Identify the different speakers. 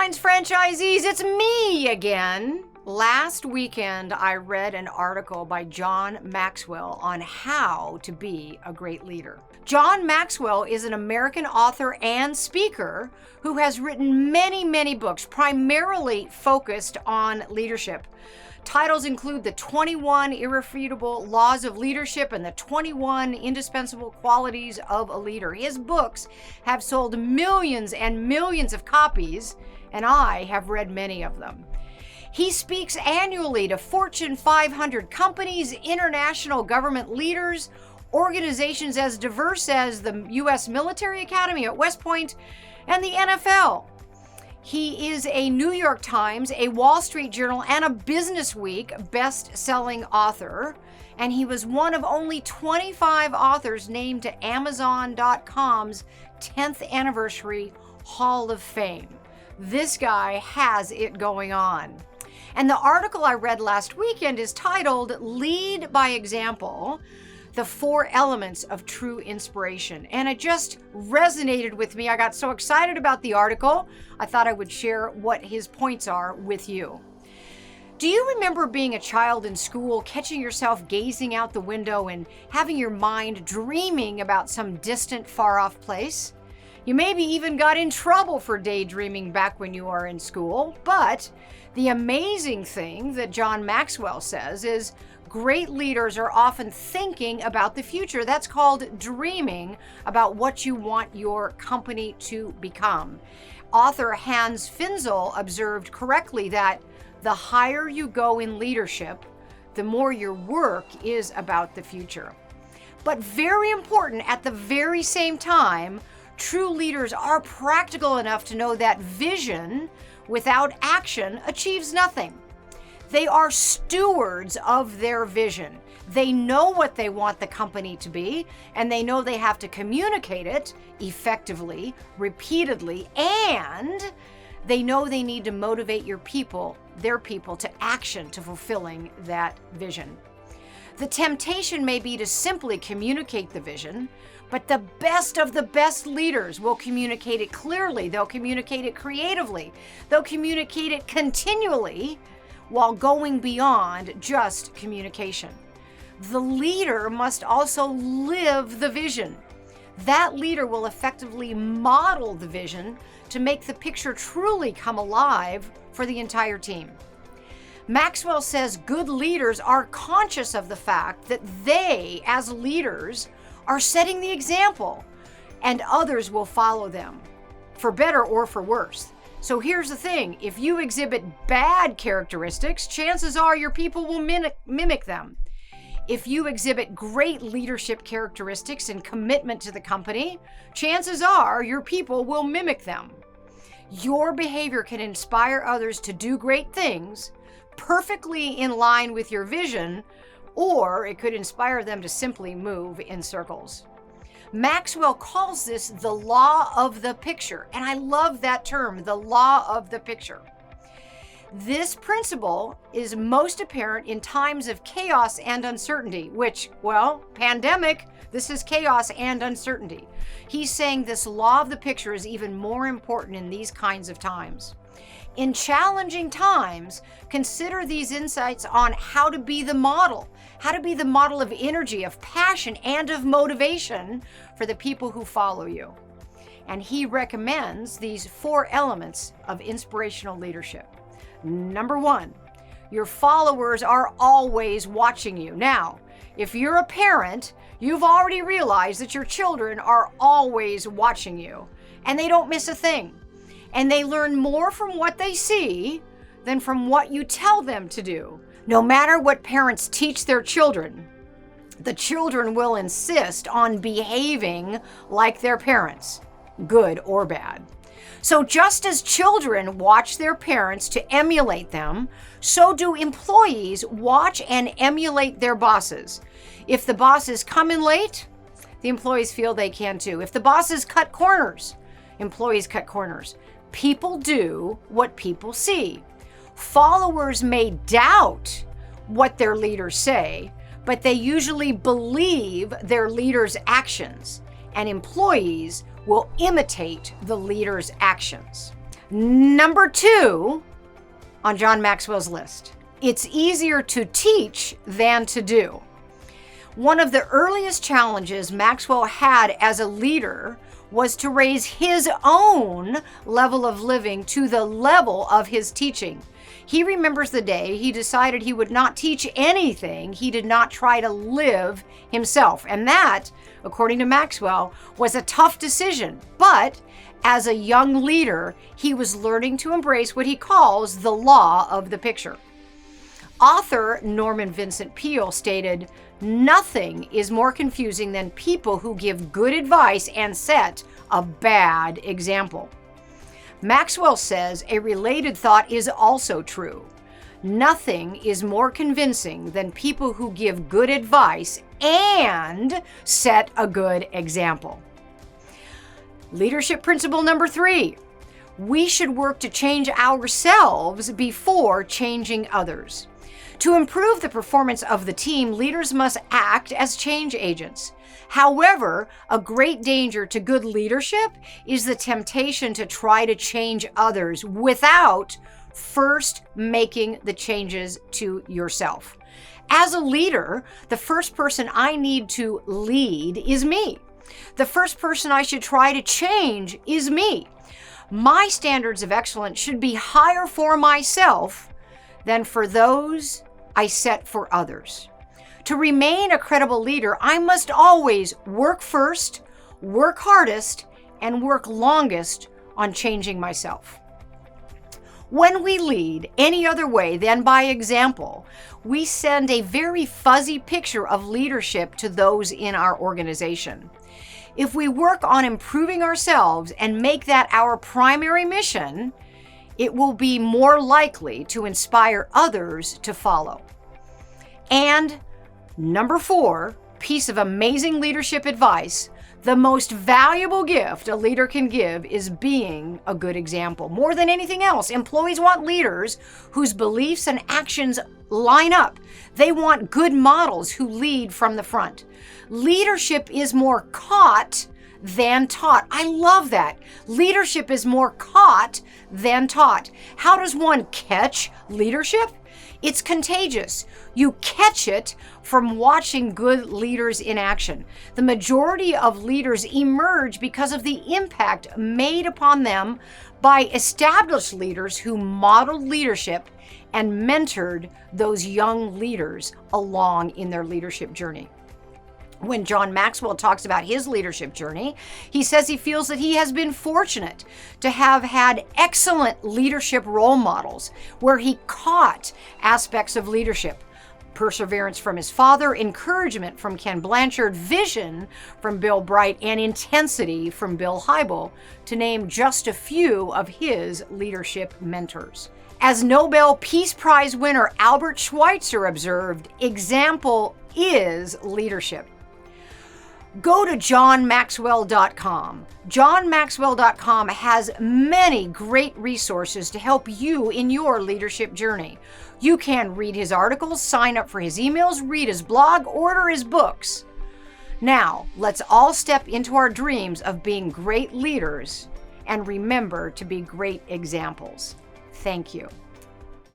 Speaker 1: FASTSIGNS franchisees, it's me again. Last weekend, I read an article by John Maxwell on how to be a great leader. John Maxwell is an American author and speaker who has written many books, primarily focused on leadership. Titles include The 21 Irrefutable Laws of Leadership and The 21 Indispensable Qualities of a Leader. His books have sold millions and millions of copies, and I have read many of them. He speaks annually to Fortune 500 companies, international government leaders, organizations as diverse as the U.S. Military Academy at West Point and the NFL. He is a New York Times, a Wall Street Journal, and a Business Week best-selling author, and he was one of only 25 authors named to Amazon.com's 10th anniversary Hall of Fame. This guy has it going on. And the article I read last weekend is titled Lead by Example: The 4 Elements of True Inspiration. And it just resonated with me. I got so excited about the article, I thought I would share what his points are with you. Do you remember being a child in school, catching yourself gazing out the window and having your mind dreaming about some distant, far-off place? You maybe even got in trouble for daydreaming back when you were in school, but the amazing thing that John Maxwell says is great leaders are often thinking about the future. That's called dreaming about what you want your company to become. Author Hans Finzel observed correctly that the higher you go in leadership, the more your work is about the future. But very important, at the very same time, true leaders are practical enough to know that vision without action achieves nothing. They are stewards of their vision. They know what they want the company to be, and they know they have to communicate it effectively, repeatedly, and they know they need to motivate their people to action to fulfilling that vision. The temptation may be to simply communicate the vision, but the best of the best leaders will communicate it clearly. They'll communicate it creatively. They'll communicate it continually while going beyond just communication. The leader must also live the vision. That leader will effectively model the vision to make the picture truly come alive for the entire team. Maxwell says good leaders are conscious of the fact that they, as leaders, are setting the example, and others will follow them, for better or for worse. So here's the thing, if you exhibit bad characteristics, chances are your people will mimic them. If you exhibit great leadership characteristics and commitment to the company, chances are your people will mimic them. Your behavior can inspire others to do great things, perfectly in line with your vision, or it could inspire them to simply move in circles. Maxwell calls this the law of the picture, and I love that term, the law of the picture. This principle is most apparent in times of chaos and uncertainty, which, well, pandemic, this is chaos and uncertainty. He's saying this law of the picture is even more important in these kinds of times. In challenging times, consider these insights on how to be the model of energy, of passion, and of motivation for the people who follow you. And he recommends these 4 elements of inspirational leadership. Number 1, your followers are always watching you. Now, if you're a parent, you've already realized that your children are always watching you, and they don't miss a thing. And they learn more from what they see than from what you tell them to do. No matter what parents teach their children, the children will insist on behaving like their parents, good or bad. So just as children watch their parents to emulate them, so do employees watch and emulate their bosses. If the bosses come in late, the employees feel they can too. If the bosses cut corners, employees cut corners. People do what people see. Followers may doubt what their leaders say, but they usually believe their leaders' actions, and employees will imitate the leader's actions. Number 2 on John Maxwell's list, it's easier to teach than to do. One of the earliest challenges Maxwell had as a leader was to raise his own level of living to the level of his teaching. He remembers the day he decided he would not teach anything he did not try to live himself. And that, according to Maxwell, was a tough decision. But as a young leader, he was learning to embrace what he calls the law of the picture. Author Norman Vincent Peale stated, "Nothing is more confusing than people who give good advice and set a bad example." Maxwell says a related thought is also true. Nothing is more convincing than people who give good advice and set a good example. Leadership principle number 3. We should work to change ourselves before changing others. To improve the performance of the team, leaders must act as change agents. However, a great danger to good leadership is the temptation to try to change others without first making the changes to yourself. As a leader, the first person I need to lead is me. The first person I should try to change is me. My standards of excellence should be higher for myself than for those I set for others. To remain a credible leader, I must always work first, work hardest, and work longest on changing myself. When we lead any other way than by example, we send a very fuzzy picture of leadership to those in our organization. If we work on improving ourselves and make that our primary mission, it will be more likely to inspire others to follow. And number 4, piece of amazing leadership advice, the most valuable gift a leader can give is being a good example. More than anything else, employees want leaders whose beliefs and actions line up. They want good models who lead from the front. Leadership is more caught than taught. I love that. Leadership is more caught than taught. How does one catch leadership? It's contagious. You catch it from watching good leaders in action. The majority of leaders emerge because of the impact made upon them by established leaders who modeled leadership and mentored those young leaders along in their leadership journey. When John Maxwell talks about his leadership journey, he says he feels that he has been fortunate to have had excellent leadership role models where he caught aspects of leadership. Perseverance from his father, encouragement from Ken Blanchard, vision from Bill Bright, and intensity from Bill Hybel, to name just a few of his leadership mentors. As Nobel Peace Prize winner Albert Schweitzer observed, example is leadership. Go to johnmaxwell.com. johnmaxwell.com has many great resources to help you in your leadership journey. You can read his articles, sign up for his emails, read his blog, order his books. Now, let's all step into our dreams of being great leaders and remember to be great examples. Thank you.